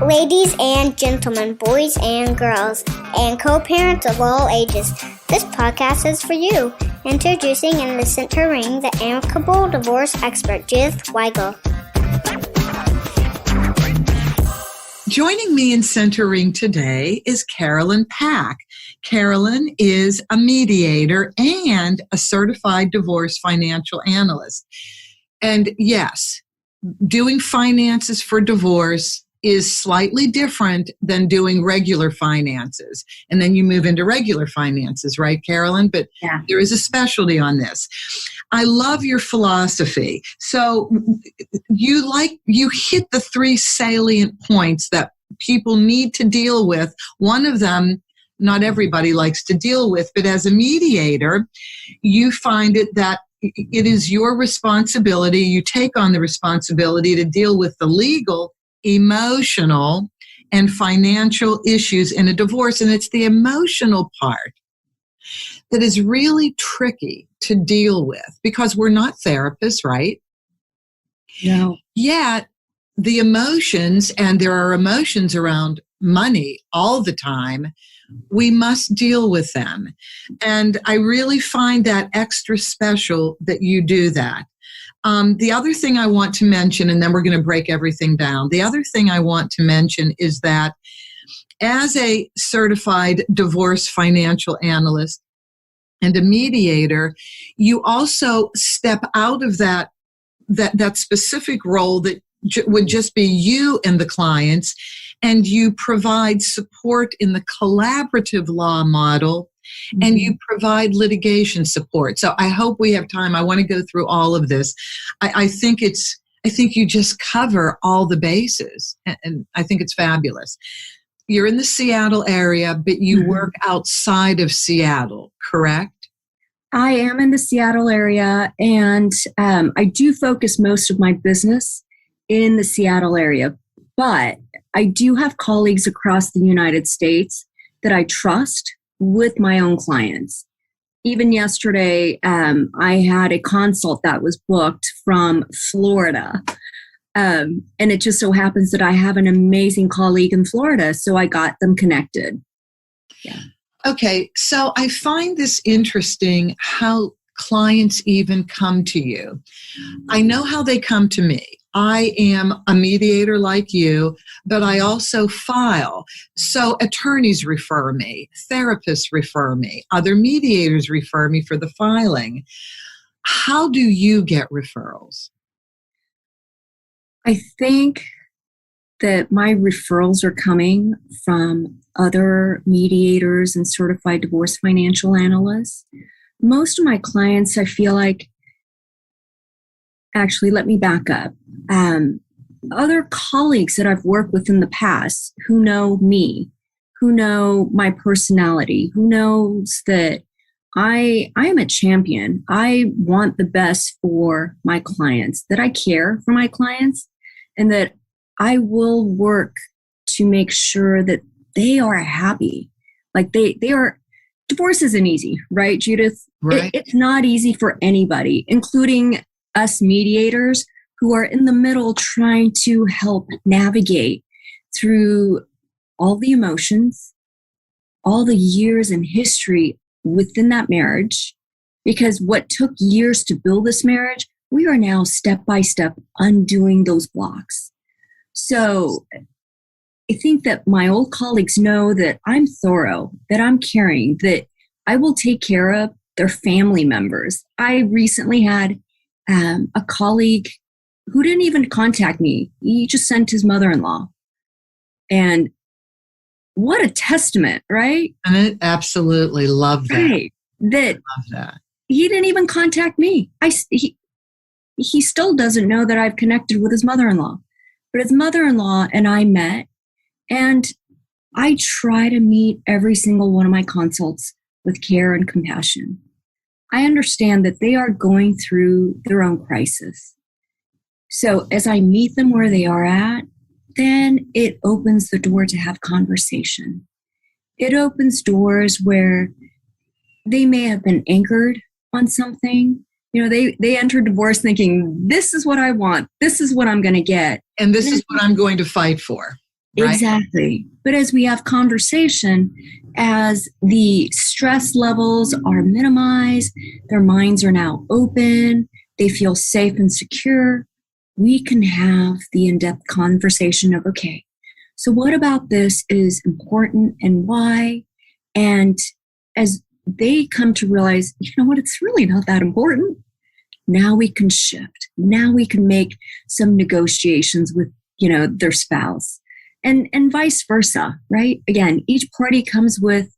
Ladies and gentlemen, boys and girls, and co-parents of all ages, this podcast is for you. Introducing and centering the Amicable divorce expert, Judith Weigel. Joining me in centering today is Carolyn Pack. Carolyn is a mediator and a certified divorce financial analyst. And yes, doing finances for divorce is slightly different than doing regular finances. And then you move into regular finances, right, Carolyn? But yeah, there is a specialty on this. I love your philosophy. So you hit the three salient points that people need to deal with. One of them, not everybody likes to deal with, but as a mediator, you find it that it is your responsibility. You take on the responsibility to deal with the legal, emotional, and financial issues in a divorce. And it's the emotional part that is really tricky to deal with because we're not therapists, right? No. Yet the emotions, and there are emotions around money all the time, we must deal with them. And I really find that extra special that you do that. The other thing I want to mention, and then we're going to break everything down. The other thing I want to mention is that as a certified divorce financial analyst and a mediator, you also step out of that specific role that would just be you and the clients, and you provide support in the collaborative law model, and you provide litigation support. So I hope we have time. I want to go through all of this. I think you just cover all the bases, and I think it's fabulous. You're in the Seattle area, but you work outside of Seattle, correct? I am in the Seattle area, and I do focus most of my business in the Seattle area, but I do have colleagues across the United States that I trust with my own clients. Even yesterday, I had a consult that was booked from Florida. And it just so happens that I have an amazing colleague in Florida, so I got them connected. Yeah. Okay, so I find this interesting how clients even come to you. I know how they come to me. I am a mediator like you, but I also file. So attorneys refer me, therapists refer me, other mediators refer me for the filing. How do you get referrals? I think that my referrals are coming from other mediators and certified divorce financial analysts. Most of my clients, I feel like, actually, let me back up. Other colleagues that I've worked with in the past who know me, who know my personality, who knows that I am a champion. I want the best for my clients, that I care for my clients, and that I will work to make sure that they are happy. Like they are. Divorce isn't easy, right, Judith? Right. It's not easy for anybody, including us mediators who are in the middle trying to help navigate through all the emotions, all the years and history within that marriage. Because what took years to build this marriage, we are now step by step undoing those blocks. So I think that my old colleagues know that I'm thorough, that I'm caring, that I will take care of their family members. I recently had a colleague who didn't even contact me. He just sent his mother-in-law. And what a testament, right? And I absolutely love that. Right. Love that. He didn't even contact me. He still doesn't know that I've connected with his mother-in-law. But his mother-in-law and I met, and I try to meet every single one of my consults with care and compassion. I understand that they are going through their own crisis. So as I meet them where they are at, then it opens the door to have conversation. It opens doors where they may have been anchored on something. You know, they enter divorce thinking, this is what I want. This is what I'm going to get. And this is what I'm going to fight for. right? Exactly. But as we have conversation, as the stress levels are minimized, their minds are now open, they feel safe and secure, we can have the in-depth conversation of, okay, so what about this is important and why? And as they come to realize, you know what, it's really not that important. Now we can shift. Now we can make some negotiations with, their spouse. And vice versa, right? Again, each party comes with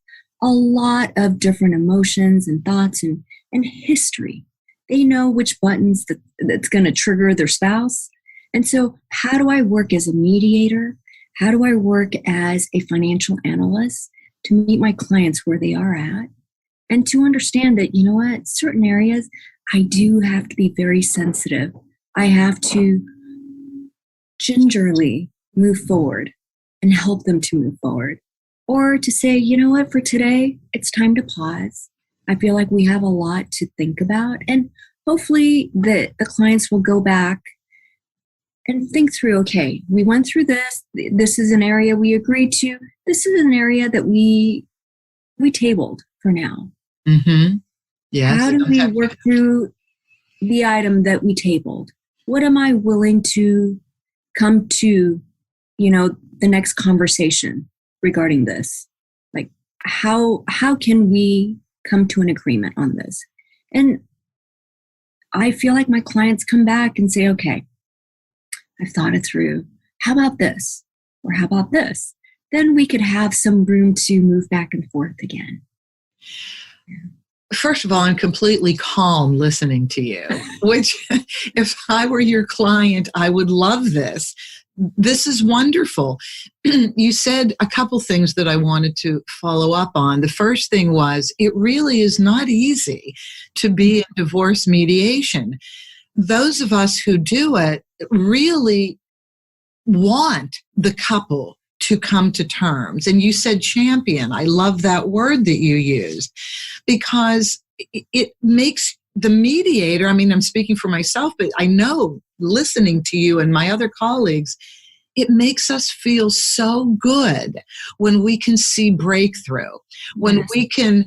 a lot of different emotions and thoughts and history. They know which buttons that's going to trigger their spouse. And so how do I work as a mediator? How do I work as a financial analyst to meet my clients where they are at? And to understand that, you know what, certain areas, I do have to be very sensitive. I have to gingerly move forward and help them to move forward. Or to say, you know what, for today, it's time to pause. I feel like we have a lot to think about. And hopefully the clients will go back and think through, okay, we went through this. This is an area we agreed to. This is an area that we tabled for now. Mm-hmm. Yes. How do we work through the item that we tabled? What am I willing to come to, the next conversation regarding this? Like, how can we come to an agreement on this? And I feel like my clients come back and say, okay, I've thought it through. How about this? Or how about this? Then we could have some room to move back and forth again. First of all, I'm completely calm listening to you, which if I were your client, I would love this. This is wonderful. You said a couple things that I wanted to follow up on. The first thing was, it really is not easy to be in divorce mediation. Those of us who do it really want the couple to come to terms. And you said champion. I love that word that you used, because it makes the mediator, I'm speaking for myself, but I know listening to you and my other colleagues, it makes us feel so good when we can see breakthrough, when we can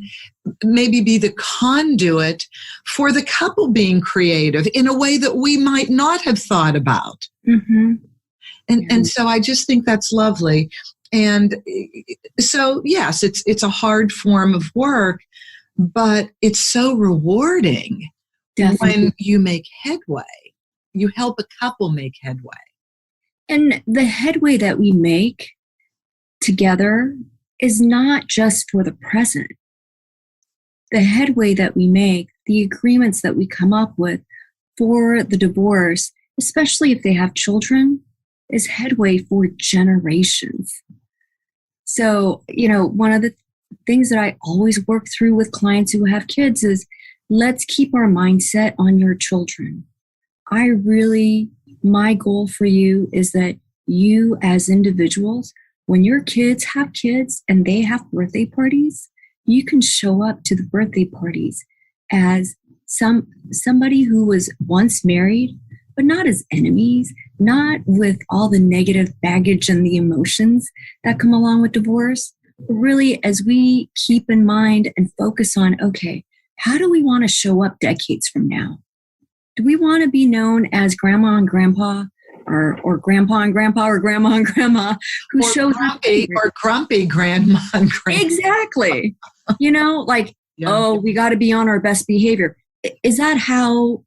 maybe be the conduit for the couple being creative in a way that we might not have thought about. Mm-hmm. And so I just think that's lovely. And so, yes, it's a hard form of work, but it's so rewarding. Definitely. When you make headway. You help a couple make headway. And the headway that we make together is not just for the present. The headway that we make, the agreements that we come up with for the divorce, especially if they have children, is headway for generations. So, one of the things that I always work through with clients who have kids is, let's keep our mindset on your children. My goal for you is that you as individuals, when your kids have kids and they have birthday parties, you can show up to the birthday parties as somebody who was once married, but not as enemies, not with all the negative baggage and the emotions that come along with divorce, but really as we keep in mind and focus on, okay, how do we want to show up decades from now? Do we want to be known as grandma and grandpa, or grandpa and grandpa, or grandma and grandma who shows up? Or grumpy grandma and grandpa. Exactly. Oh, we got to be on our best behavior. Is that how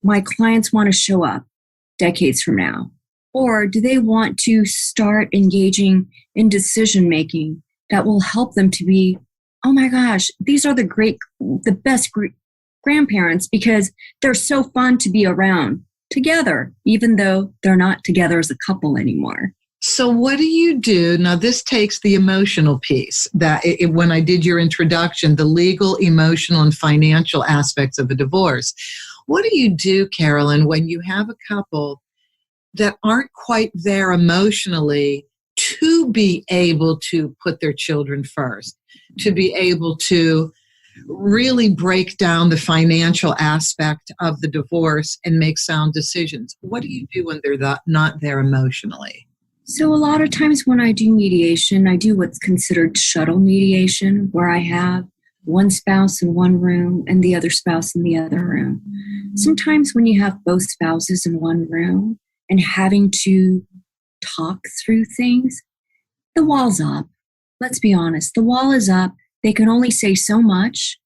my clients want to show up decades from now? Or do they want to start engaging in decision making that will help them to be, oh my gosh, these are the best grandparents because they're so fun to be around together, even though they're not together as a couple anymore. So what do you do? Now, this takes the emotional piece that when I did your introduction, the legal, emotional, and financial aspects of a divorce. What do you do, Carolyn, when you have a couple that aren't quite there emotionally to be able to put their children first, to be able to really break down the financial aspect of the divorce and make sound decisions? What do you do when they're not there emotionally? So a lot of times when I do mediation, I do what's considered shuttle mediation, where I have one spouse in one room and the other spouse in the other room. Sometimes when you have both spouses in one room and having to talk through things, the wall's up. Let's be honest, the wall is up. They can only say so much,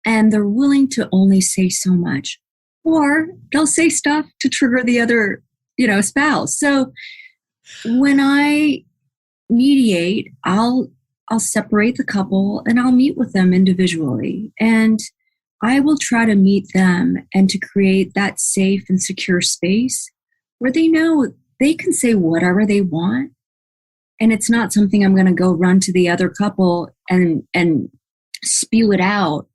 and they're willing to only say so much. Or they'll say stuff to trigger the other, spouse. So when I mediate, I'll separate the couple and I'll meet with them individually. And I will try to meet them and to create that safe and secure space where they know they can say whatever they want. And it's not something I'm going to go run to the other couple and spew it out.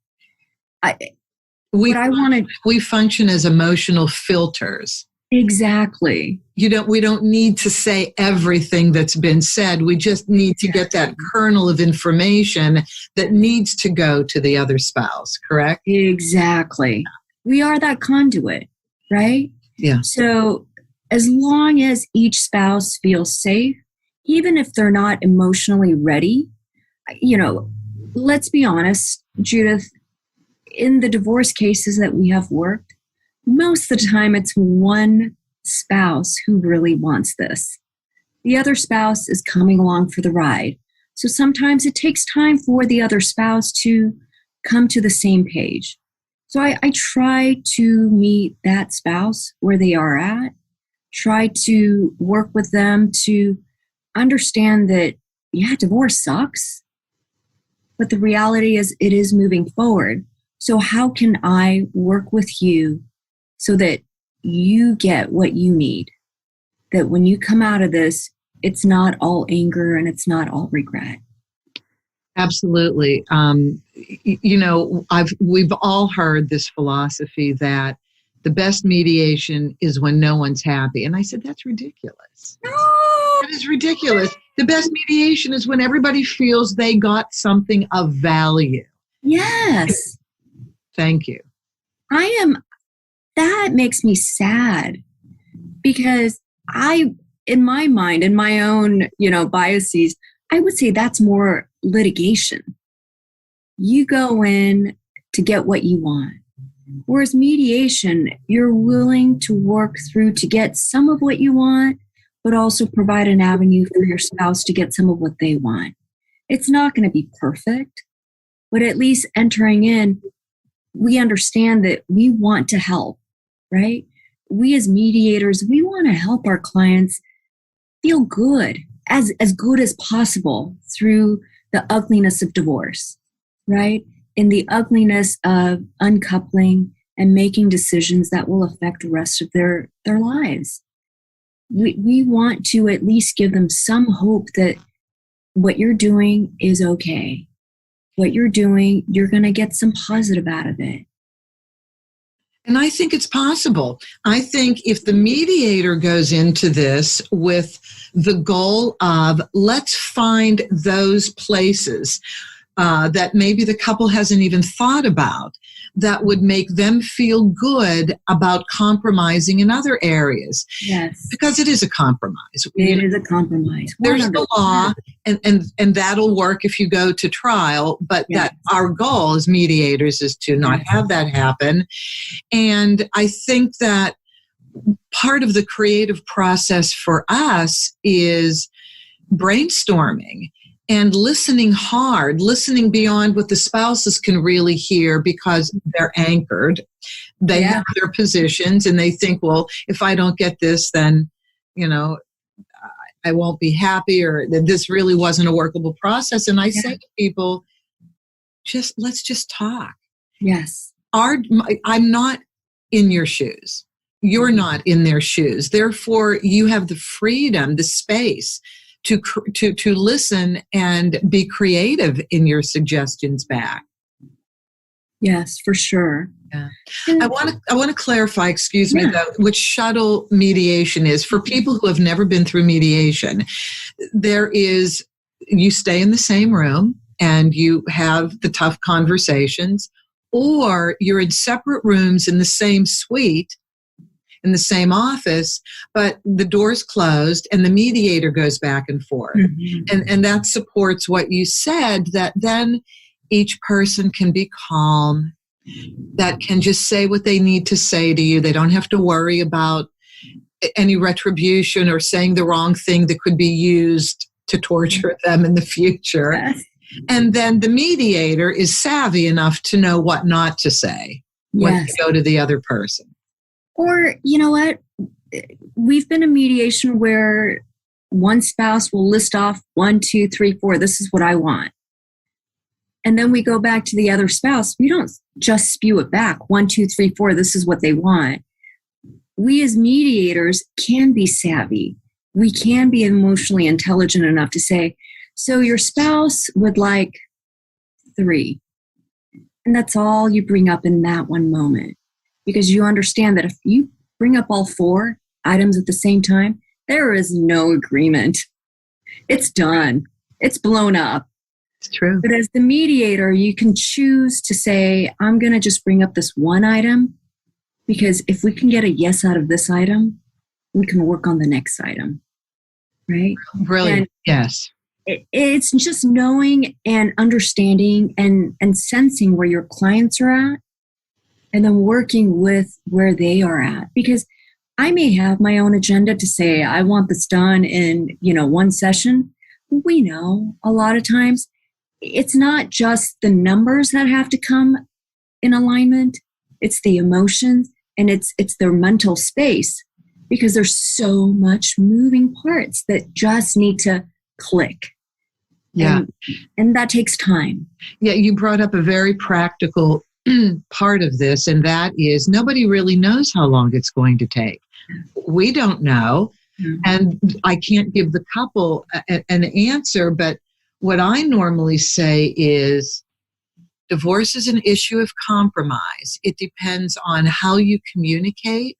We function as emotional filters. Exactly. We don't need to say everything that's been said. We just need to get that kernel of information that needs to go to the other spouse, correct? Exactly. We are that conduit, right? Yeah. So as long as each spouse feels safe, even if they're not emotionally ready, let's be honest, Judith, in the divorce cases that we have worked, most of the time it's one spouse who really wants this. The other spouse is coming along for the ride. So sometimes it takes time for the other spouse to come to the same page. So I try to meet that spouse where they are at, try to work with them to understand that, divorce sucks, but the reality is it is moving forward. So how can I work with you so that you get what you need? That when you come out of this, it's not all anger and it's not all regret. Absolutely. We've all heard this philosophy that the best mediation is when no one's happy. And I said, that's ridiculous. No! That is ridiculous. The best mediation is when everybody feels they got something of value. Yes. Thank you. That makes me sad because in my mind, in my own, biases, I would say that's more litigation. You go in to get what you want. Whereas mediation, you're willing to work through to get some of what you want, but also provide an avenue for your spouse to get some of what they want. It's not going to be perfect, but at least entering in, we understand that we want to help, right? We as mediators, we want to help our clients feel good, as good as possible through the ugliness of divorce, right? In the ugliness of uncoupling and making decisions that will affect the rest of their lives. We want to at least give them some hope that what you're doing is okay. What you're doing, you're going to get some positive out of it. And I think it's possible. I think if the mediator goes into this with the goal of let's find those places that maybe the couple hasn't even thought about that would make them feel good about compromising in other areas. Yes. Because it is a compromise. It is a compromise. 100%. There's the law, and that'll work if you go to trial, but that our goal as mediators is to not have that happen. And I think that part of the creative process for us is brainstorming and listening hard, listening beyond what the spouses can really hear because they're anchored. They have their positions and they think, well, if I don't get this, then, I won't be happy, or that this really wasn't a workable process. And I say to people, let's just talk. Yes. I'm not in your shoes. You're not in their shoes. Therefore, you have the freedom, the space to listen and be creative in your suggestions back. Yes, for sure. Yeah. I want to clarify, excuse me, though, what shuttle mediation is. For people who have never been through mediation, you stay in the same room and you have the tough conversations, or you're in separate rooms in the same suite in the same office, but the door's closed and the mediator goes back and forth. And that supports what you said, that then each person can be calm, that can just say what they need to say to you. They don't have to worry about any retribution or saying the wrong thing that could be used to torture them in the future. Yes. And then the mediator is savvy enough to know what not to say when you go to the other person. Or, you know what? We've been in mediation where one spouse will list off 1, 2, 3, 4. This is what I want. And then we go back to the other spouse. We don't just spew it back. 1, 2, 3, 4. This is what they want. We as mediators can be savvy. We can be emotionally intelligent enough to say, so your spouse would like 3. And that's all you bring up in that one moment. Because you understand that if you bring up all 4 items at the same time, there is no agreement. It's done. It's blown up. It's true. But as the mediator, you can choose to say, I'm going to just bring up this one item, because if we can get a yes out of this item, we can work on the next item. Right? Brilliant. Yes. It's just knowing and understanding and sensing where your clients are at, and then working with where they are at. Because I may have my own agenda to say, I want this done in, one session. We know a lot of times it's not just the numbers that have to come in alignment. It's the emotions and it's their mental space, because there's so much moving parts that just need to click. Yeah. And that takes time. Yeah, you brought up a very practical part of this, and that is nobody really knows how long it's going to take. We don't know, and I can't give the couple an answer, but what I normally say is divorce is an issue of compromise. It depends on how you communicate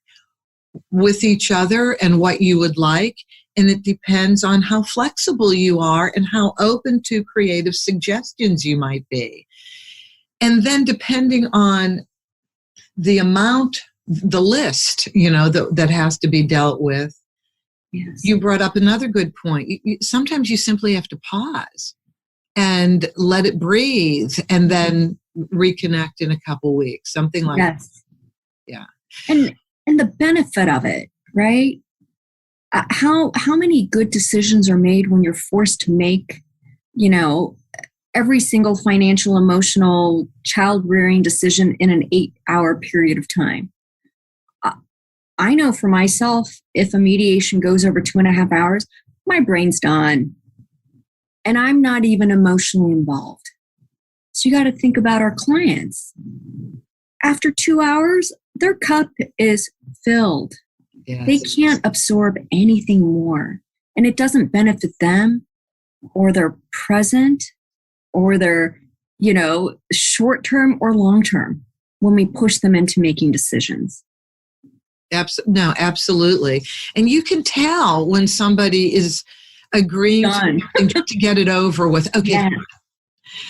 with each other and what you would like. And it depends on how flexible you are and how open to creative suggestions you might be. And then depending on the amount, the list, that has to be dealt with. Yes. You brought up another good point. Sometimes you simply have to pause and let it breathe and then reconnect in a couple weeks, something like that. Yeah. And the benefit of it, right? How many good decisions are made when you're forced to make, every single financial, emotional, child-rearing decision in an 8-hour period of time? I know for myself, if a mediation goes over 2.5 hours, my brain's done. And I'm not even emotionally involved. So you got to think about our clients. After 2 hours, their cup is filled. Yes. They can't absorb anything more. And it doesn't benefit them or their present or their, short-term or long-term when we push them into making decisions. No, absolutely. And you can tell when somebody is agreeing to something just to get it over with. Okay.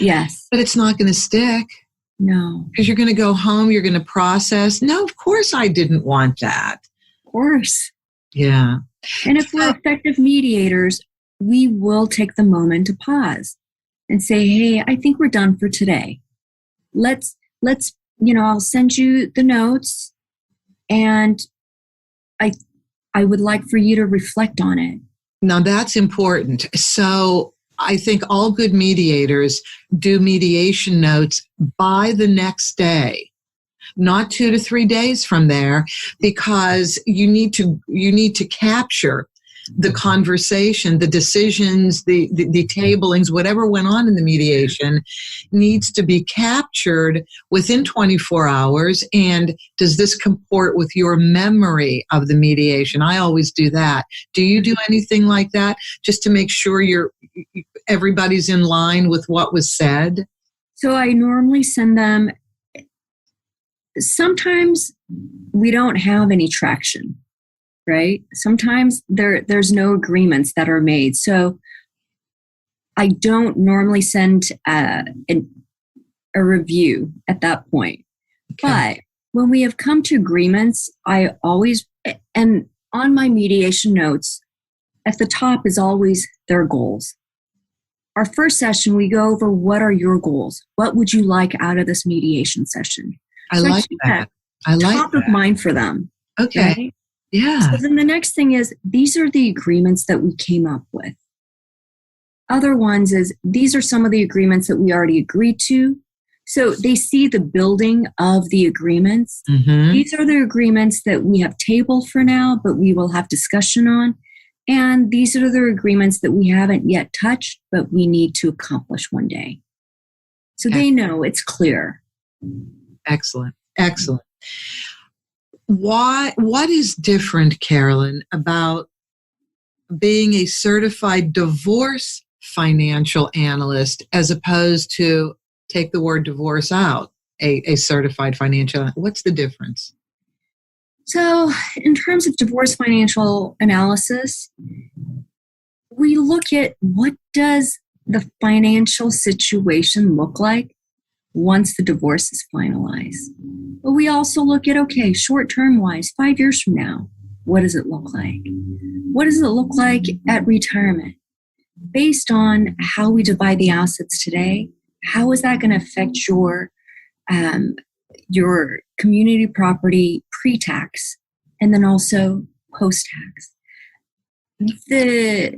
Yes. But it's not going to stick. No. Because you're going to go home, you're going to process. No, of course I didn't want that. Of course. Yeah. And if we're effective mediators, we will take the moment to pause and say, hey, I think we're done for today. Let's, I'll send you the notes, and I would like for you to reflect on it. Now that's important. So I think all good mediators do mediation notes by the next day, not 2 to 3 days from there, because you need to capture the conversation, the decisions, the tablings, whatever went on in the mediation needs to be captured within 24 hours. And does this comport with your memory of the mediation? I always do that. Do you do anything like that just to make sure everybody's in line with what was said? So I normally send them. Sometimes we don't have any traction. Right? Sometimes there's no agreements that are made. So I don't normally send a review at that point. Okay. when we have come to agreements, I always, and on my mediation notes, at the top is always their goals. Our first session, we go over what are your goals? What would you like out of this mediation session? I like that. I like top that. of mind for them. Okay. Right? Yeah. So then the next thing is, these are the agreements that we came up with. Other ones is, these are some of the agreements that we already agreed to. So they see the building of the agreements. Mm-hmm. These are the agreements that we have tabled for now, but we will have discussion on. And these are the agreements that we haven't yet touched, but we need to accomplish one day. So they know it's clear. Excellent. Excellent. What is different, Carolyn, about being a certified divorce financial analyst as opposed to, take the word divorce out, a certified financial? What's the difference? So in terms of divorce financial analysis, we look at what does the financial situation look like once the divorce is finalized. But we also look at, okay, short-term wise, 5 years from now, what does it look like? What does it look like at retirement? Based on how we divide the assets today, how is that going to affect your community property pre-tax and then also post-tax?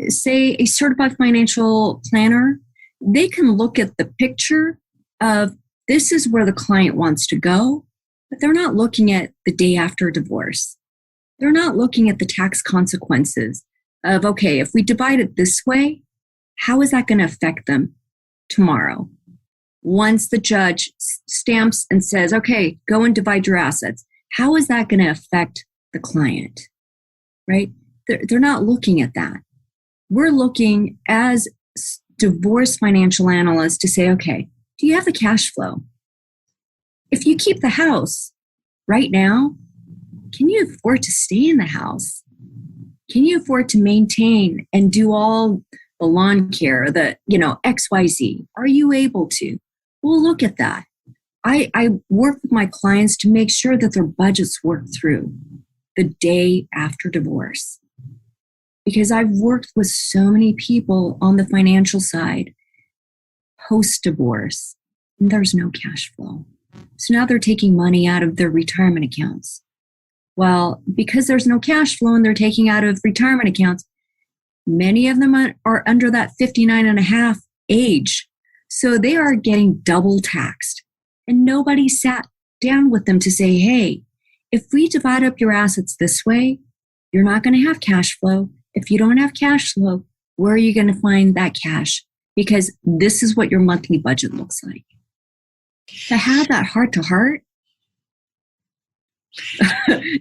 Say a certified financial planner, they can look at the picture of this is where the client wants to go, but they're not looking at the day after divorce. They're not looking at the tax consequences of, okay, if we divide it this way, how is that going to affect them tomorrow? Once the judge stamps and says, okay, go and divide your assets, how is that going to affect the client, right? They're not looking at that. We're looking as divorce financial analysts to say, okay, do you have the cash flow? If you keep the house right now, can you afford to stay in the house? Can you afford to maintain and do all the lawn care, the, XYZ? Are you able to? We'll look at that. I work with my clients to make sure that their budgets work through the day after divorce. Because I've worked with so many people on the financial side post-divorce, and there's no cash flow. So now they're taking money out of their retirement accounts. Well, because there's no cash flow and they're taking out of retirement accounts, many of them are under that 59 and a half age. So they are getting double taxed. And nobody sat down with them to say, hey, if we divide up your assets this way, you're not going to have cash flow. If you don't have cash flow, where are you going to find that cash? Because this is what your monthly budget looks like. To have that heart to heart.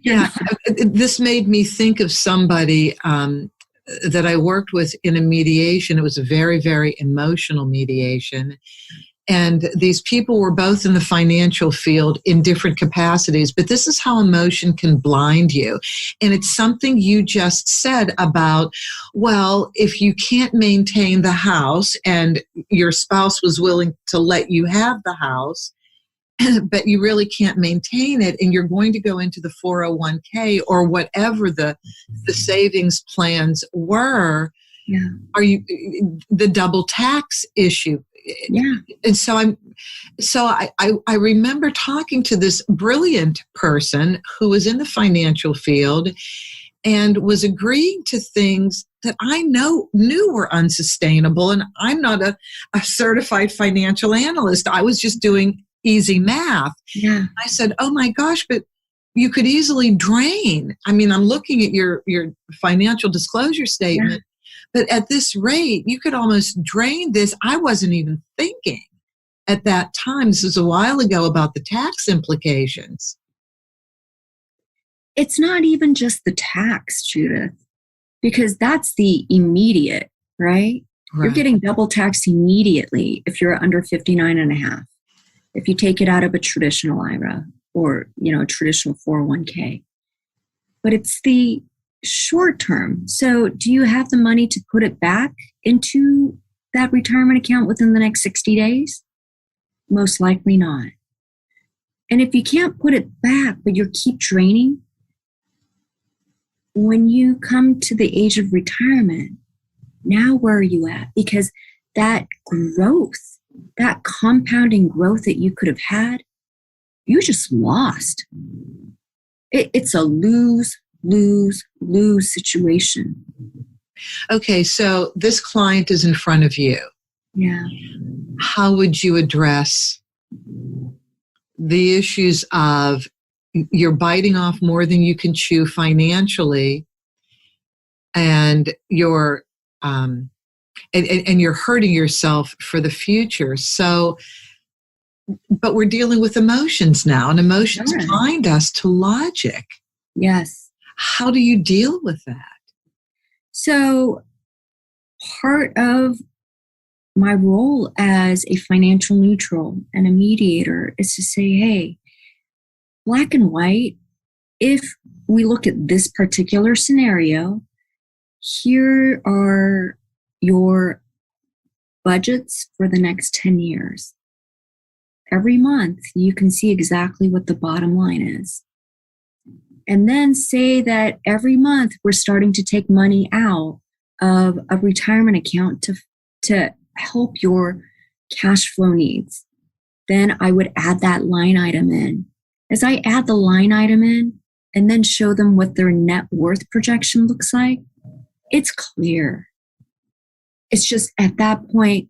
Yeah, this made me think of somebody that I worked with in a mediation. It was a very, very emotional mediation. And these people were both in the financial field in different capacities, but this is how emotion can blind you. And it's something you just said about, well, if you can't maintain the house and your spouse was willing to let you have the house, but you really can't maintain it, and you're going to go into the 401k or whatever the savings plans were, yeah. Are you the double tax issue? Yeah. And so I remember talking to this brilliant person who was in the financial field and was agreeing to things that I knew were unsustainable. And I'm not a certified financial analyst. I was just doing easy math. Yeah. I said, oh my gosh, but you could easily drain. I mean, I'm looking at your financial disclosure statement. Yeah. But at this rate, you could almost drain this. I wasn't even thinking at that time, this was a while ago, about the tax implications. It's not even just the tax, Judith, because that's the immediate, right? You're getting double taxed immediately if you're under 59 and a half. If you take it out of a traditional IRA or, a traditional 401k. But it's the short term. So do you have the money to put it back into that retirement account within the next 60 days? Most likely not. And if you can't put it back, but you keep draining, when you come to the age of retirement, now where are you at? Because that growth, that compounding growth that you could have had, you just lost. It's a lose, lose, lose situation. Okay, so this client is in front of you. Yeah. How would you address the issues of you're biting off more than you can chew financially, and you're and you're hurting yourself for the future? So, but we're dealing with emotions now, and emotions bind us to logic. Yes. How do you deal with that? So part of my role as a financial neutral and a mediator is to say, hey, black and white, if we look at this particular scenario, here are your budgets for the next 10 years. Every month, you can see exactly what the bottom line is. And then say that every month we're starting to take money out of a retirement account to help your cash flow needs. Then I would add that line item in. As I add the line item in and then show them what their net worth projection looks like, it's clear. It's just at that point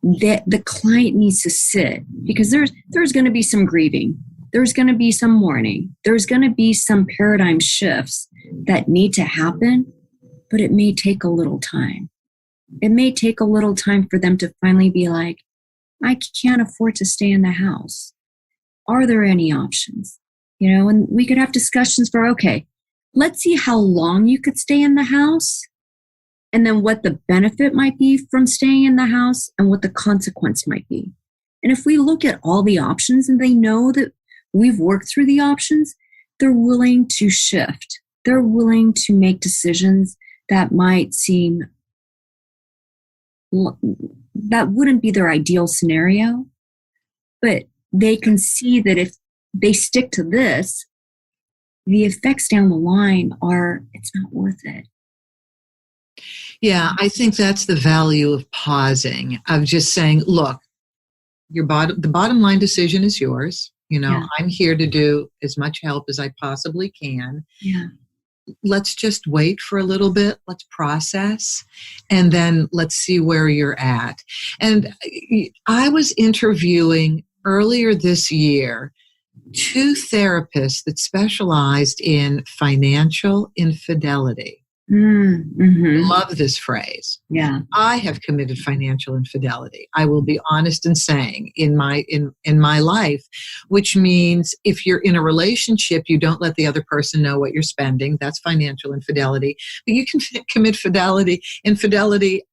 that the client needs to sit, because there's going to be some grieving. There's going to be some mourning. There's going to be some paradigm shifts that need to happen, but it may take a little time. It may take a little time for them to finally be like, I can't afford to stay in the house. Are there any options? And we could have discussions for, okay, let's see how long you could stay in the house, and then what the benefit might be from staying in the house and what the consequence might be. And if we look at all the options and they know that we've worked through the options, they're willing to shift. They're willing to make decisions that might seem, that wouldn't be their ideal scenario, but they can see that if they stick to this, the effects down the line are, it's not worth it. Yeah, I think that's the value of pausing, of just saying, look, the bottom line decision is yours. I'm here to do as much help as I possibly can. Yeah. Let's just wait for a little bit. Let's process, and then let's see where you're at. And I was interviewing earlier this year 2 therapists that specialized in financial infidelity. Mm-hmm. Love this phrase. Yeah. I have committed financial infidelity. I will be honest in saying in my life, which means if you're in a relationship, you don't let the other person know what you're spending. That's financial infidelity. But you can commit infidelity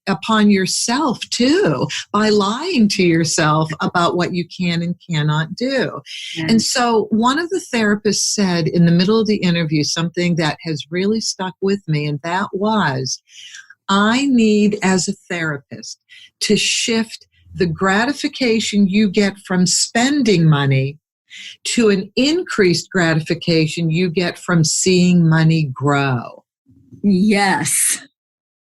upon yourself too, by lying to yourself about what you can and cannot do. Yes. And so one of the therapists said in the middle of the interview something that has really stuck with me, and that was, I need as a therapist to shift the gratification you get from spending money to an increased gratification you get from seeing money grow. Yes.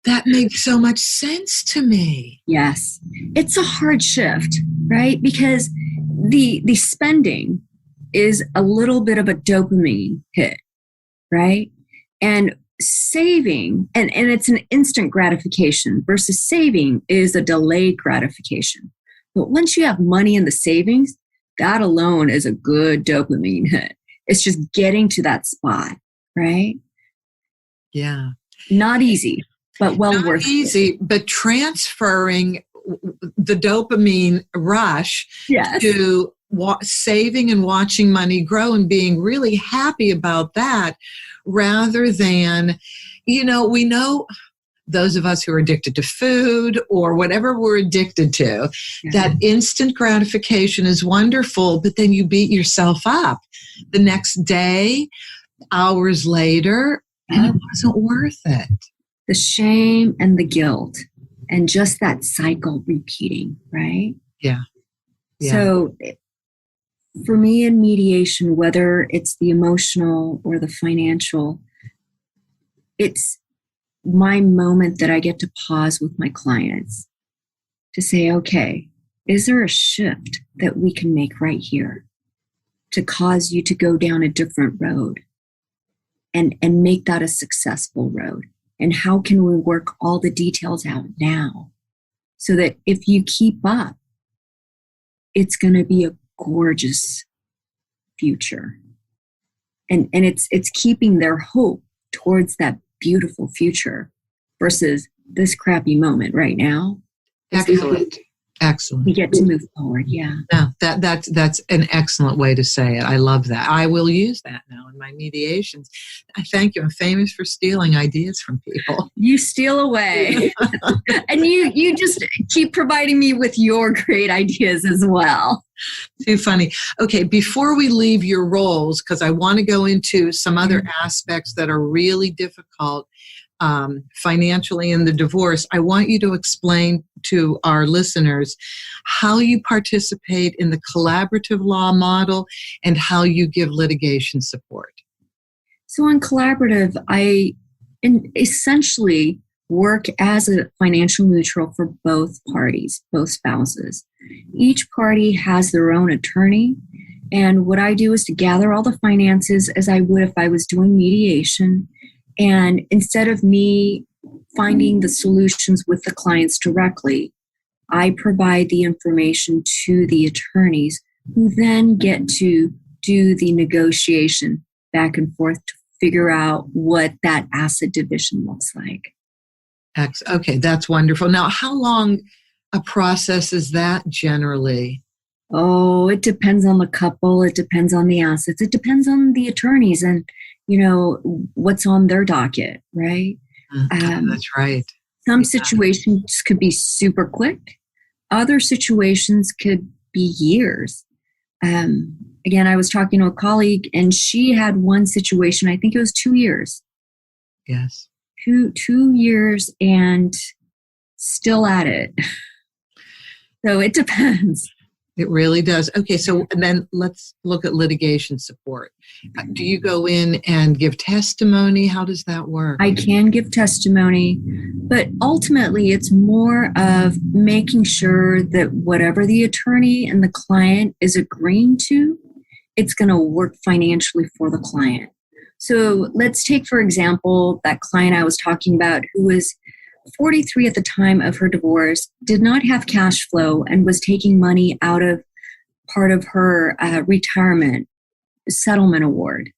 That makes so much sense to me. Yes. It's a hard shift, right? Because the spending is a little bit of a dopamine hit, right? And saving, and it's an instant gratification versus saving is a delayed gratification. But once you have money in the savings, that alone is a good dopamine hit. It's just getting to that spot, right? Yeah. Not easy. But Not worth easy, but transferring the dopamine rush to saving and watching money grow and being really happy about that, rather than, we know those of us who are addicted to food or whatever we're addicted to, that instant gratification is wonderful, but then you beat yourself up the next day, hours later, and it wasn't worth it. The shame and the guilt and just that cycle repeating, right? Yeah. So for me in mediation, whether it's the emotional or the financial, it's my moment that I get to pause with my clients to say, okay, is there a shift that we can make right here to cause you to go down a different road and make that a successful road? And how can we work all the details out now so that if you keep up, it's going to be a gorgeous future. And it's keeping their hope towards that beautiful future versus this crappy moment right now. Excellent. Excellent. We get to move forward. Yeah. No, that's an excellent way to say it. I love that. I will use that now in my mediations. I thank you. I'm famous for stealing ideas from people. You steal away. And you just keep providing me with your great ideas as well. Too funny. Okay, before we leave your roles, because I want to go into some other aspects that are really difficult financially in the divorce, I want you to explain to our listeners how you participate in the collaborative law model and how you give litigation support. So in collaborative, I essentially work as a financial neutral for both parties, both spouses. Each party has their own attorney, and what I do is to gather all the finances as I would if I was doing mediation. And instead of me finding the solutions with the clients directly, I provide the information to the attorneys who then get to do the negotiation back and forth to figure out what that asset division looks like. Okay, that's wonderful. Now, how long a process is that generally? Oh, it depends on the couple. It depends on the assets. It depends on the attorneys and, what's on their docket, right? That's right. Some situations could be super quick. Other situations could be years. Again, I was talking to a colleague and she had one situation, I think it was 2 years. Yes. 2 years and still at it. So it depends. It really does. Okay, so and then let's look at litigation support. Do you go in and give testimony? How does that work? I can give testimony, but ultimately it's more of making sure that whatever the attorney and the client is agreeing to, it's going to work financially for the client. So let's take, for example, that client I was talking about who was 43 at the time of her divorce, did not have cash flow, and was taking money out of part of her retirement settlement award.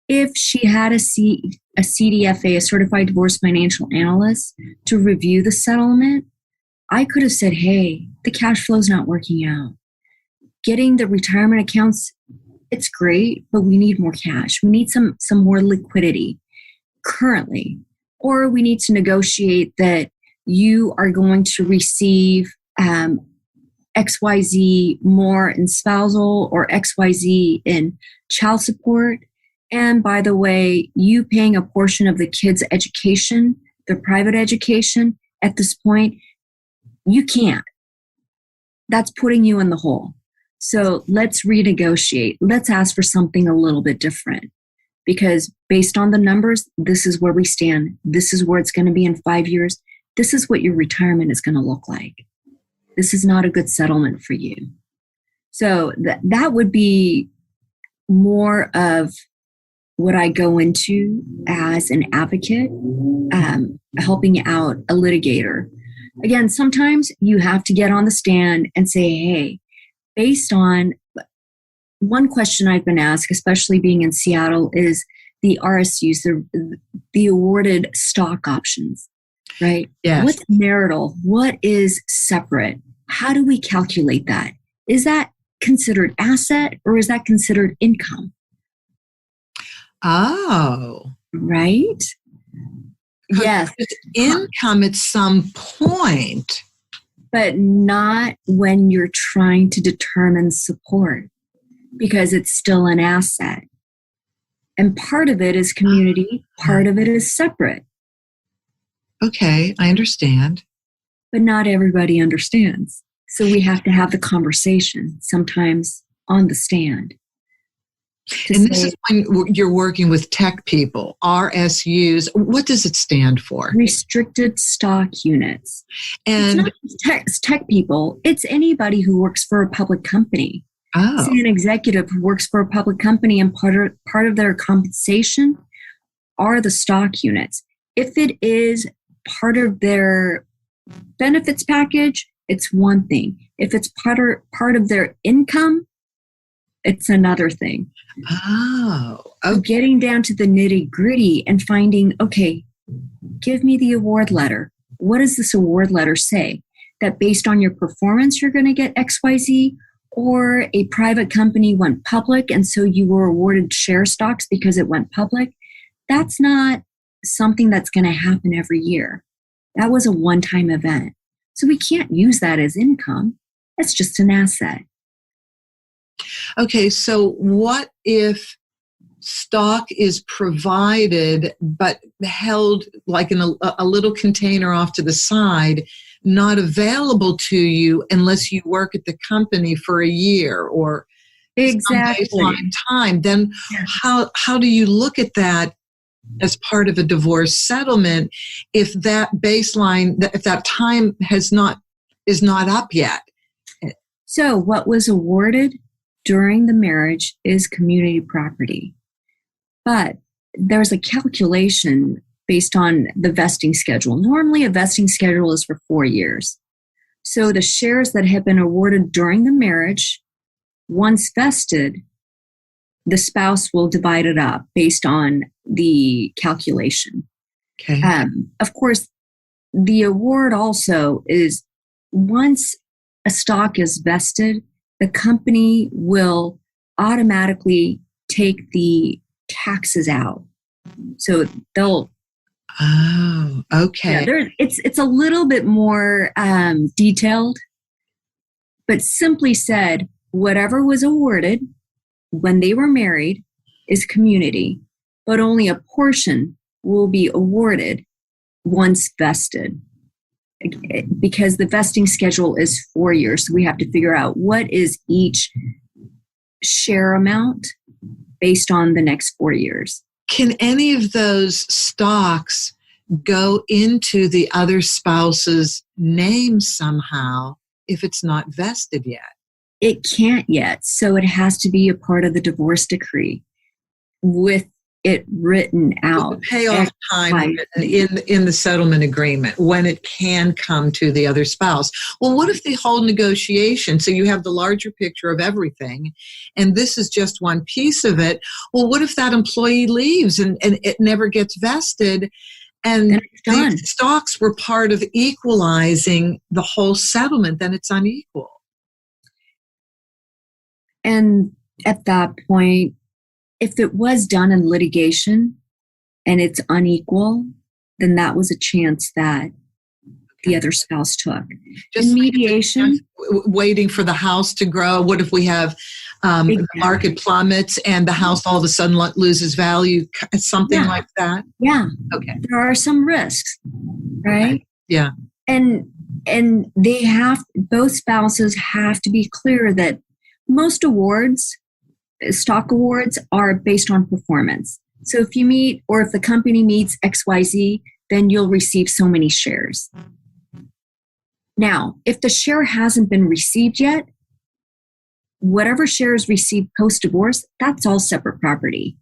If she had a CDFA, a Certified Divorce Financial Analyst, to review the settlement, I could have said, hey, the cash flow is not working out. Getting the retirement accounts, it's great, but we need more cash. We need some more liquidity currently. Or we need to negotiate that you are going to receive XYZ more in spousal or XYZ in child support. And by the way, you paying a portion of the kids' education, their private education, at this point, you can't. That's putting you in the hole. So let's renegotiate. Let's ask for something a little bit different. Because based on the numbers, this is where we stand. This is where it's going to be in 5 years. This is what your retirement is going to look like. This is not a good settlement for you. So that would be more of what I go into as an advocate, helping out a litigator. Again, sometimes you have to get on the stand and say, hey, based on one question I've been asked, especially being in Seattle, is the RSUs, the awarded stock options, right? Yes. What's marital? What is separate? How do we calculate that? Is that considered asset or is that considered income? Oh. Right? Yes. It's income at some point. But not when you're trying to determine support, because it's still an asset. And part of it is community, part of it is separate. Okay, I understand. But not everybody understands. So we have to have the conversation, sometimes on the stand. And this is when you're working with tech people, RSUs. What does it stand for? Restricted stock units. And it's not just tech people. It's anybody who works for a public company. oh, Say an executive who works for a public company, and part of their compensation are the stock units. If it is part of their benefits package, it's one thing. If it's part of their income, it's another thing. Oh, So okay. getting down to the nitty gritty and finding, okay, give me the award letter. What does this award letter say? That based on your performance, you're going to get XYZ, or a private company went public and so you were awarded share stocks because it went public. That's not something that's going to happen every year. That was a one-time event. So we can't use that as income. That's just an asset. Okay, so what if stock is provided but held like in a little container off to the side, not available to you unless you work at the company for a year or Exactly. some baseline time? Then how do you look at that as part of a divorce settlement if that baseline, if that time is not up yet? So what was awarded during the marriage is community property. But there's a calculation based on the vesting schedule. Normally a vesting schedule is for 4 years. So the shares that have been awarded during the marriage, once vested, the spouse will divide it up based on the calculation. Okay. Of course, the award also is once a stock is vested, the company will automatically take the taxes out. So they'll. Oh, okay. Yeah, it's a little bit more detailed, but simply said, whatever was awarded when they were married is community, but only a portion will be awarded once vested. Because the vesting schedule is 4 years, so we have to figure out what is each share amount based on the next 4 years. Can any of those stocks go into the other spouse's name somehow if it's not vested yet? It can't yet, so it has to be a part of the divorce decree with it written out. The payoff time in the settlement agreement when it can come to the other spouse. Well, what if the whole negotiation, so you have the larger picture of everything, and this is just one piece of it. Well, what if that employee leaves and it never gets vested? And the stocks were part of equalizing the whole settlement, then it's unequal. And at that point, if it was done in litigation and it's unequal, then that was a chance that the other spouse took. Just in mediation, waiting for the house to grow. What if we have the market plummets and the house all of a sudden loses value? Something like that. Yeah. Okay. There are some risks, right? Okay. Yeah. And they have, both spouses have to be clear that most awards, stock awards, are based on performance. So if you meet, or if the company meets XYZ, then you'll receive so many shares. Now, if the share hasn't been received yet, whatever shares received post-divorce, that's all separate property.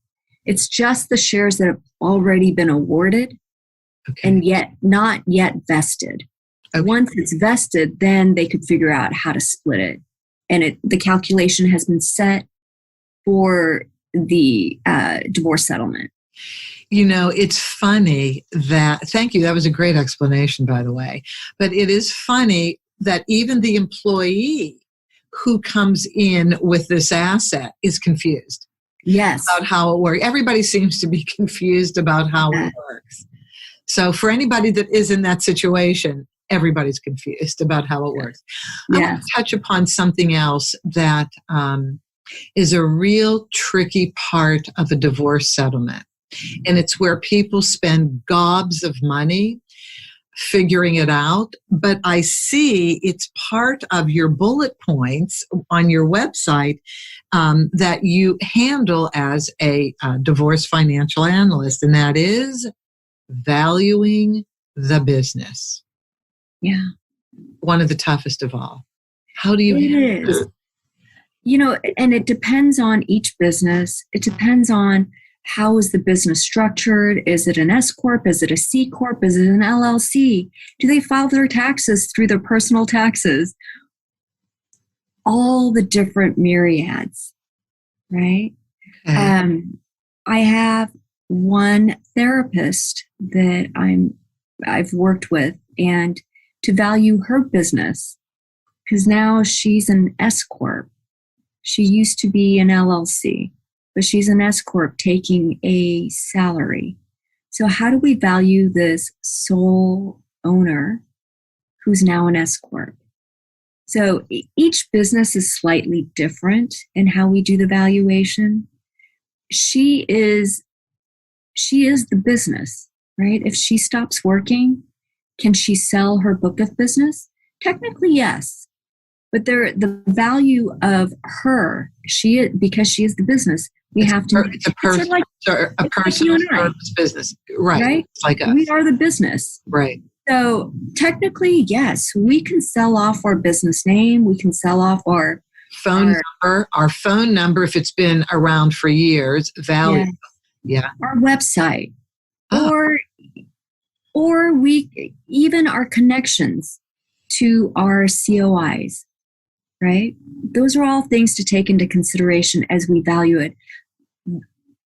It's just the shares that have already been awarded and yet not yet vested. Okay. Once it's vested, then they could figure out how to split it. And the calculation has been set for the divorce settlement. You know, it's funny that, thank you, that was a great explanation, by the way. But it is funny that even the employee who comes in with this asset is confused. Yes. About how it works. Everybody seems to be confused about how it works. So for anybody that is in that situation, everybody's confused about how it works. I want to touch upon something else that is a real tricky part of a divorce settlement. And it's where people spend gobs of money figuring it out, but I see it's part of your bullet points on your website that you handle as a divorce financial analyst, and that is valuing the business. Yeah. One of the toughest of all. How do you It handle is. that? And it depends on each business. It depends on how is the business structured? Is it an S Corp? Is it a C Corp? Is it an LLC? Do they file their taxes through their personal taxes? All the different myriads, right? Okay. I have one therapist that I've worked with, and to value her business, because now she's an S Corp. She used to be an LLC, but she's an S Corp taking a salary. So how do we value this sole owner who's now an S Corp? So each business is slightly different in how we do the valuation. She is the business, right? If she stops working, can she sell her book of business? Technically, yes. But the value of her, because she is the business, it's a person, like service business, right? It's like us. We are the business, right? So technically, yes, we can sell off our business name. We can sell off our phone number if it's been around for years. Value, yeah. Our website, or we even our connections to our COIs. Right? Those are all things to take into consideration as we value it,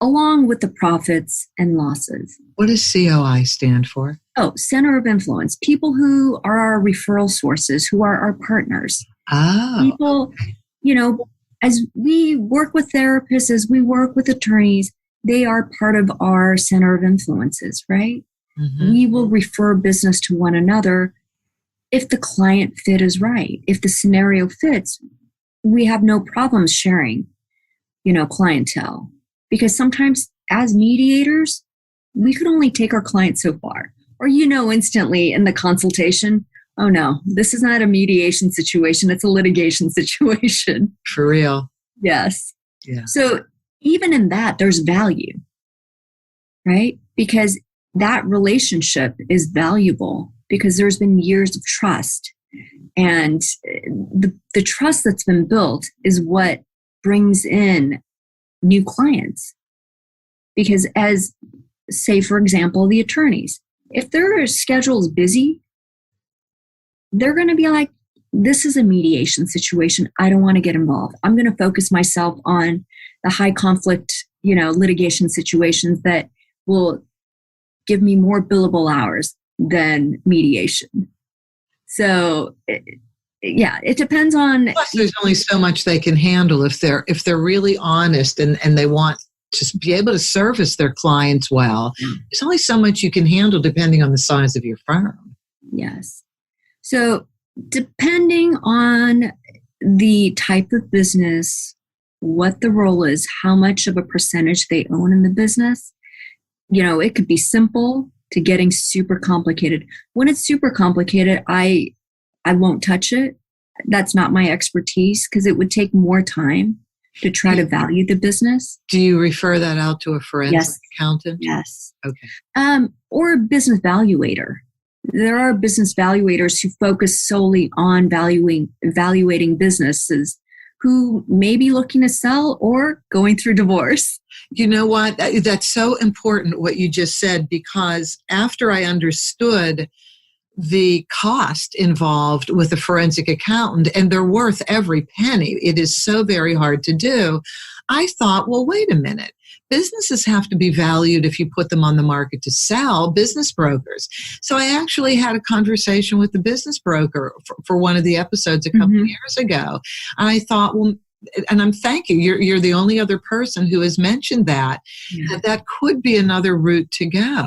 along with the profits and losses. What does COI stand for? Oh, Center of Influence. People who are our referral sources, who are our partners. Oh. People, as we work with therapists, as we work with attorneys, they are part of our Center of Influences, right? Mm-hmm. We will refer business to one another. If the client fit is right, if the scenario fits, we have no problems sharing, clientele. Because sometimes as mediators, we could only take our client so far. Or instantly in the consultation, oh no, this is not a mediation situation, it's a litigation situation. For real. Yes. Yeah. So even in that, there's value, right? Because that relationship is valuable. Because there's been years of trust. And the trust that's been built is what brings in new clients. Because as, say, for example, the attorneys, if their schedule is busy, they're going to be like, this is a mediation situation. I don't want to get involved. I'm going to focus myself on the high conflict, litigation situations that will give me more billable hours than mediation. So, it depends on. Plus, there's only so much they can handle if they're really honest and they want to be able to service their clients well. There's only so much you can handle depending on the size of your firm. Yes. So, depending on the type of business, what the role is, how much of a percentage they own in the business, it could be simple to getting super complicated. When it's super complicated, I won't touch it. That's not my expertise because it would take more time to try to value the business. Do you refer that out to a forensic accountant? Yes. Okay. Or a business valuator. There are business valuators who focus solely on evaluating businesses who may be looking to sell or going through divorce. You know what? That's so important what you just said, because after I understood the cost involved with a forensic accountant, and they're worth every penny, it is so very hard to do, I thought, well, wait a minute. Businesses have to be valued if you put them on the market to sell, business brokers. So I actually had a conversation with the business broker for one of the episodes a couple of years ago. And I thought, well, and I'm thanking you. You're the only other person who has mentioned that could be another route to go.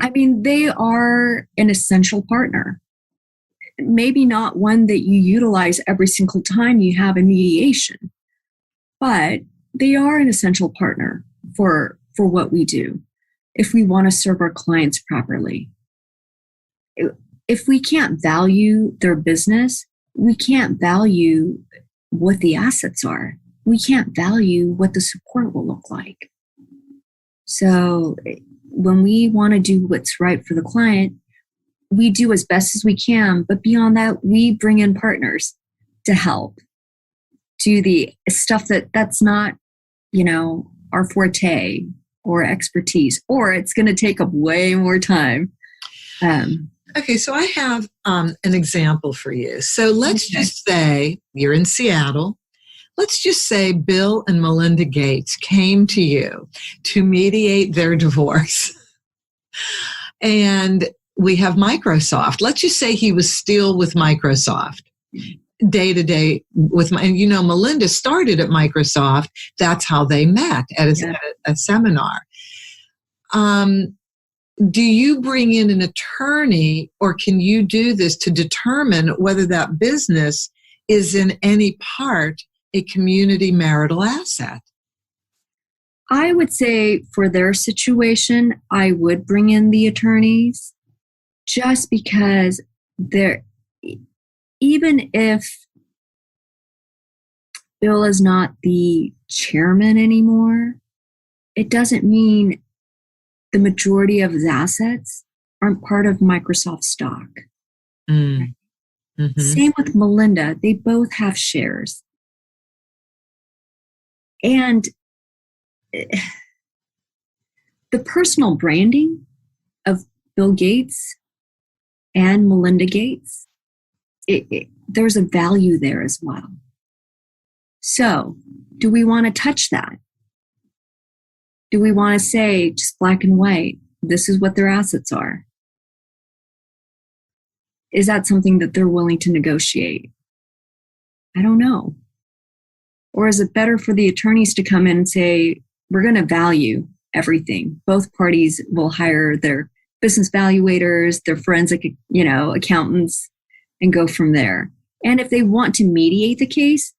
I mean, they are an essential partner. Maybe not one that you utilize every single time you have a mediation, but they are an essential partner for what we do if we want to serve our clients properly. if we can't value their business, we can't value what the assets are. We can't value what the support will look like. So when we want to do what's right for the client, we do as best as we can. But beyond that, we bring in partners to help do the stuff that's not, our forte or expertise, or it's going to take up way more time. Okay, so I have an example for you. So let's just say you're in Seattle. Let's just say Bill and Melinda Gates came to you to mediate their divorce. And we have Microsoft. Let's just say he was still with Microsoft day to day and Melinda started at Microsoft. That's how they met at a seminar. Do you bring in an attorney, or can you do this to determine whether that business is in any part a community marital asset? I would say for their situation, I would bring in the attorneys, just because even if Bill is not the chairman anymore, it doesn't mean the majority of his assets aren't part of Microsoft stock. Mm-hmm. Same with Melinda. They both have shares. And the personal branding of Bill Gates and Melinda Gates, there's a value there as well. So, do we want to touch that? Do we want to say just black and white, this is what their assets are? Is that something that they're willing to negotiate? I don't know. Or is it better for the attorneys to come in and say, we're going to value everything. Both parties will hire their business valuators, their forensic, accountants, and go from there. And if they want to mediate the case,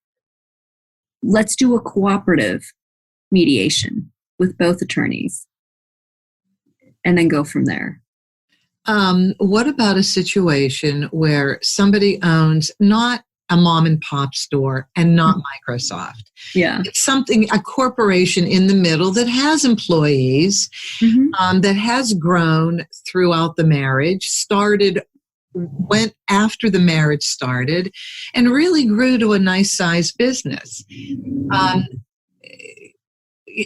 let's do a cooperative mediation with both attorneys and then go from there. What about a situation where somebody owns not a mom and pop store and not Microsoft? Yeah. It's a corporation in the middle that has employees, that has grown throughout the marriage, went after the marriage started, and really grew to a nice sized business.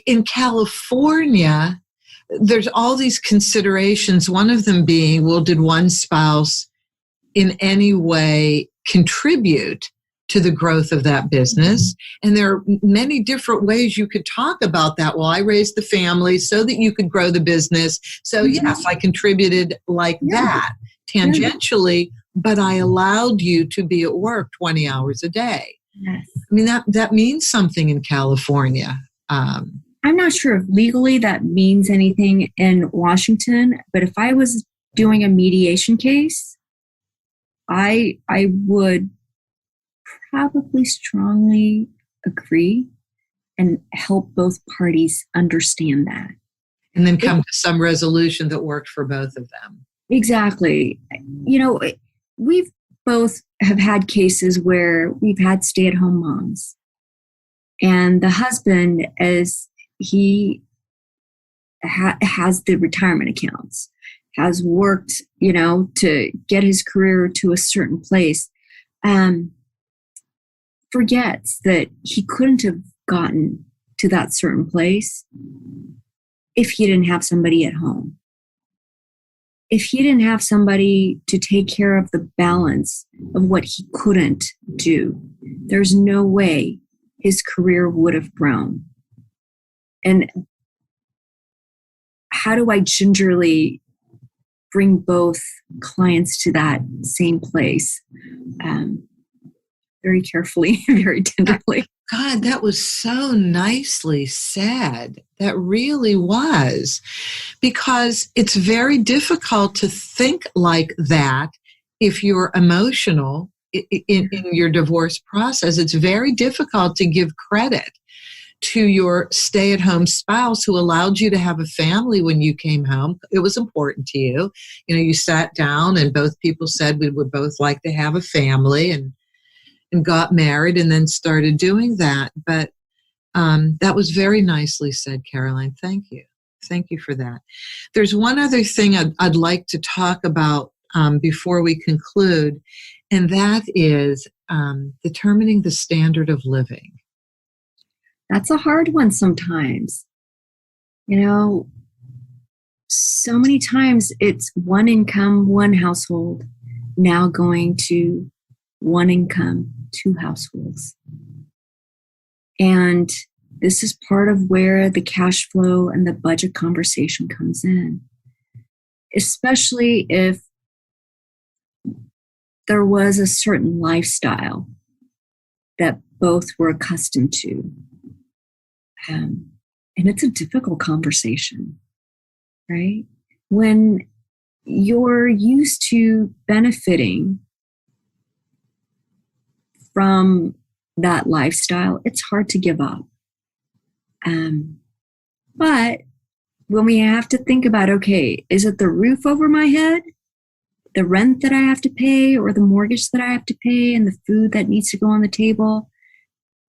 In California, there's all these considerations, one of them being, well, did one spouse in any way contribute to the growth of that business? And there are many different ways you could talk about that. Well, I raised the family so that you could grow the business. So yes, I contributed like that tangentially, but I allowed you to be at work 20 hours a day. Yes. I mean, that means something in California. I'm not sure if legally that means anything in Washington, but if I was doing a mediation case, I would probably strongly agree and help both parties understand that. And then come to some resolution that worked for both of them. Exactly. We've both have had cases where we've had stay-at-home moms. And the husband, as he has the retirement accounts, has worked, to get his career to a certain place, forgets that he couldn't have gotten to that certain place if he didn't have somebody at home. If he didn't have somebody to take care of the balance of what he couldn't do, there's no way his career would have grown. And how do I gingerly bring both clients to that same place? Very carefully, very tenderly. God, that was so nicely said. That really was. Because it's very difficult to think like that if you're emotional in your divorce process. It's very difficult to give credit to your stay-at-home spouse who allowed you to have a family when you came home. It was important to you. You know, you sat down and both people said we would both like to have a family, and got married and then started doing that. But that was very nicely said, Caroline. Thank you. Thank you for that. There's one other thing I'd like to talk about before we conclude, and that is determining the standard of living. That's a hard one sometimes. You know, so many times it's one income, one household, now going to one income, two households. And this is part of where the cash flow and the budget conversation comes in, especially if there was a certain lifestyle that both were accustomed to. And it's a difficult conversation, right? When you're used to benefiting from that lifestyle, it's hard to give up. But when we have to think about, okay, is it the roof over my head, the rent that I have to pay, or the mortgage that I have to pay, and the food that needs to go on the table,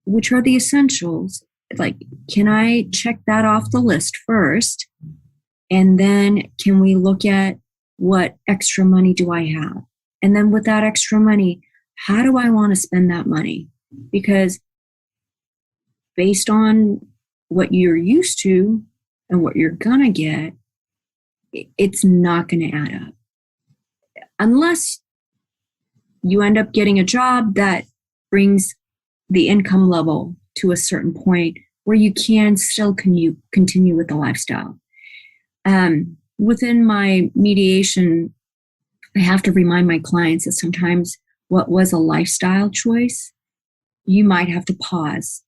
which are the essentials? Like, can I check that off the list first? And then can we look at what extra money do I have? And then with that extra money, how do I want to spend that money? Because based on what you're used to and what you're going to get, it's not going to add up. Unless you end up getting a job that brings the income level to a certain point where you can still continue with the lifestyle. Within my mediation, I have to remind my clients that sometimes what was a lifestyle choice, you might have to pause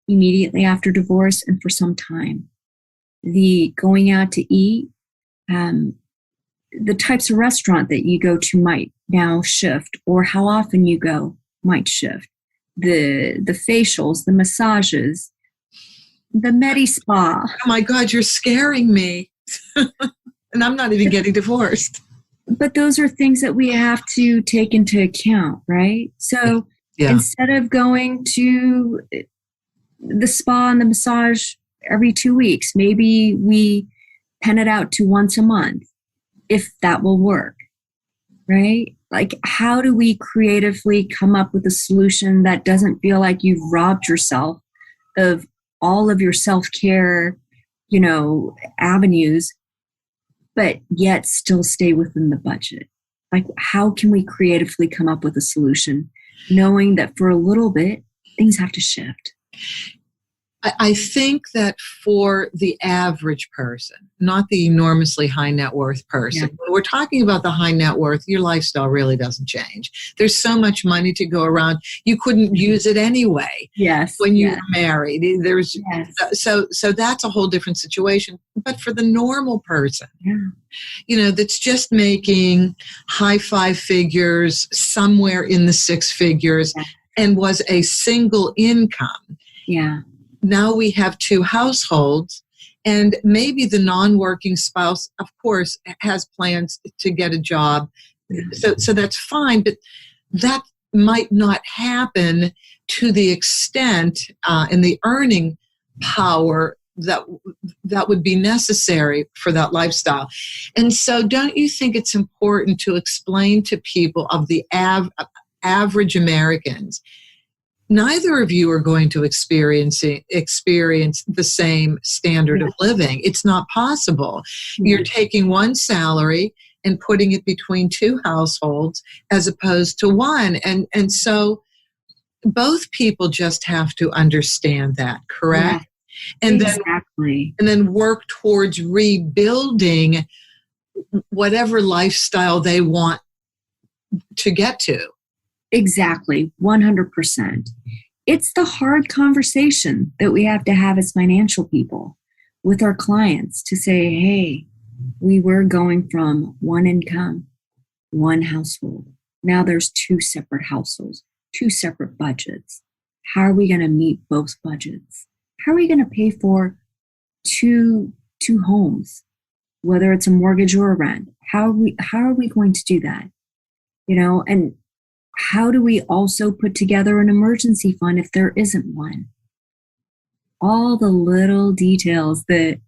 immediately after divorce and for some time. The going out to eat, the types of restaurant that you go to might now shift, or how often you go might shift. The facials, the massages, the Medi Spa. Oh my God, you're scaring me. And I'm not even getting divorced. But those are things that we have to take into account, right? So instead of going to the spa and the massage every 2 weeks, maybe we pen it out to once a month, if that will work, right? Like, how do we creatively come up with a solution that doesn't feel like you've robbed yourself of all of your self-care, avenues, but yet still stay within the budget? Like, how can we creatively come up with a solution, knowing that for a little bit, things have to shift? I think that for the average person, not the enormously high net worth person, when we're talking about the high net worth, your lifestyle really doesn't change. There's so much money to go around. You couldn't use it anyway. Yes. When you were married, so that's a whole different situation. But for the normal person, that's just making high five figures, somewhere in the six figures, and was a single income. Yeah. Now we have two households, and maybe the non-working spouse, of course, has plans to get a job. So that's fine, but that might not happen to the extent and the earning power that would be necessary for that lifestyle. And so don't you think it's important to explain to people of the average Americans, neither of you are going to experience the same standard of living. It's not possible. You're taking one salary and putting it between two households as opposed to one. And so both people just have to understand that, correct? Yeah, and then work towards rebuilding whatever lifestyle they want to get to. Exactly, 100%. It's the hard conversation that we have to have as financial people with our clients to say, hey, we were going from one income, one household. Now there's two separate households, two separate budgets. How are we going to meet both budgets? how are we going to pay for two homes, whether it's a mortgage or a rent? How are we going to do that? And how do we also put together an emergency fund if there isn't one? All the little details that,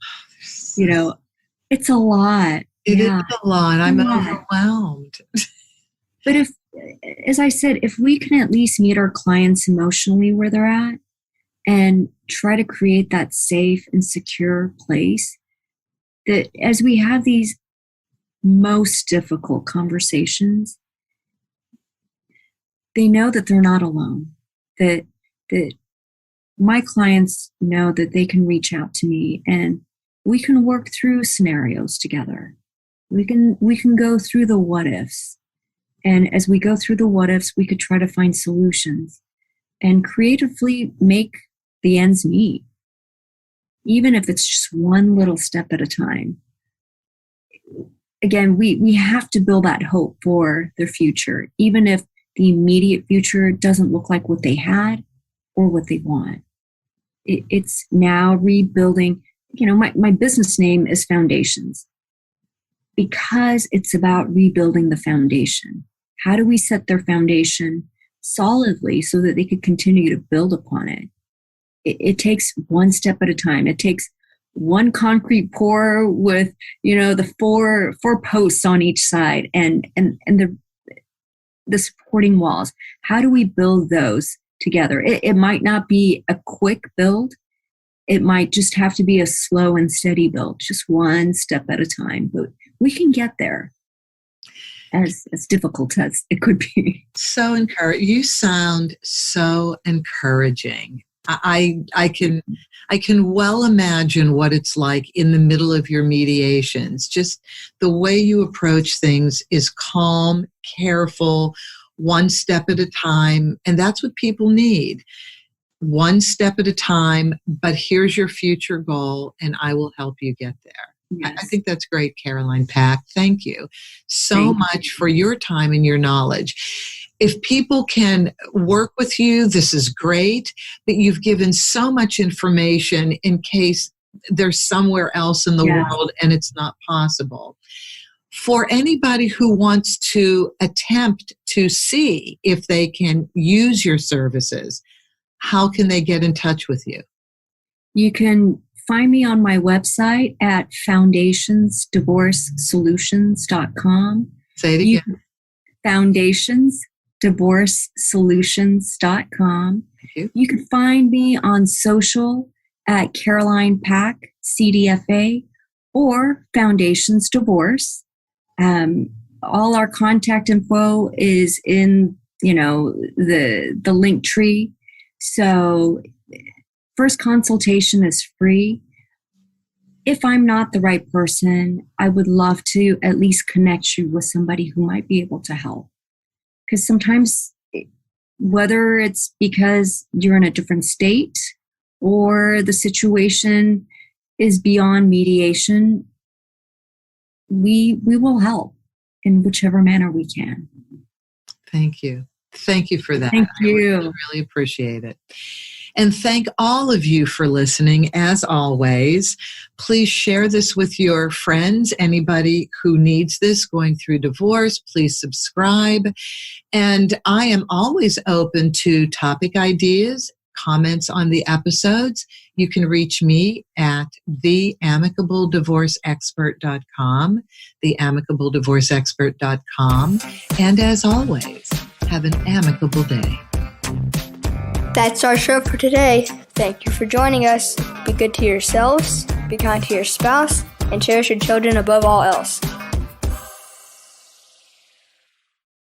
it's a lot. It is a lot. I'm overwhelmed. But as I said, if we can at least meet our clients emotionally where they're at and try to create that safe and secure place, that as we have these most difficult conversations, they know that they're not alone, that my clients know that they can reach out to me and we can work through scenarios together. We can go through the what ifs. And as we go through the what ifs, we could try to find solutions and creatively make the ends meet, even if it's just one little step at a time. Again, we have to build that hope for their future, even if the immediate future doesn't look like what they had or what they want. It's now rebuilding. My business name is Foundations because it's about rebuilding the foundation. How do we set their foundation solidly so that they could continue to build upon it? It takes one step at a time. It takes one concrete pour with, the four posts on each side and the supporting walls. How do we build those together? It might not be a quick build. It might just have to be a slow and steady build, just one step at a time. But we can get there, as difficult as it could be. So encouraging. You sound so encouraging. I can well imagine what it's like in the middle of your mediations. Just the way you approach things is calm, careful, one step at a time. And that's what people need. One step at a time, but here's your future goal, and I will help you get there. Yes. I think that's great, Caroline Pack. Thank you so much for your time and your knowledge. If people can work with you, this is great, but you've given so much information in case there's somewhere else in the world and it's not possible. For anybody who wants to attempt to see if they can use your services, how can they get in touch with you? You can find me on my website at foundationsdivorcesolutions.com. Say it again. Foundationsdivorcesolutions.com. You can find me on social at Caroline Pack, CDFA, or Foundations Divorce. All our contact info is in, the link tree. So first consultation is free. If I'm not the right person, I would love to at least connect you with somebody who might be able to help. Because sometimes, whether it's because you're in a different state or the situation is beyond mediation, we will help in whichever manner we can. Thank you. Thank you for that. Thank you. I really appreciate it. And thank all of you for listening. As always, please share this with your friends. Anybody who needs this going through divorce, please subscribe. And I am always open to topic ideas, comments on the episodes. You can reach me at theamicableddivorceexpert.com, theamicableddivorceexpert.com. And as always, have an amicable day. That's our show for today. Thank you for joining us. Be good to yourselves, be kind to your spouse, and cherish your children above all else.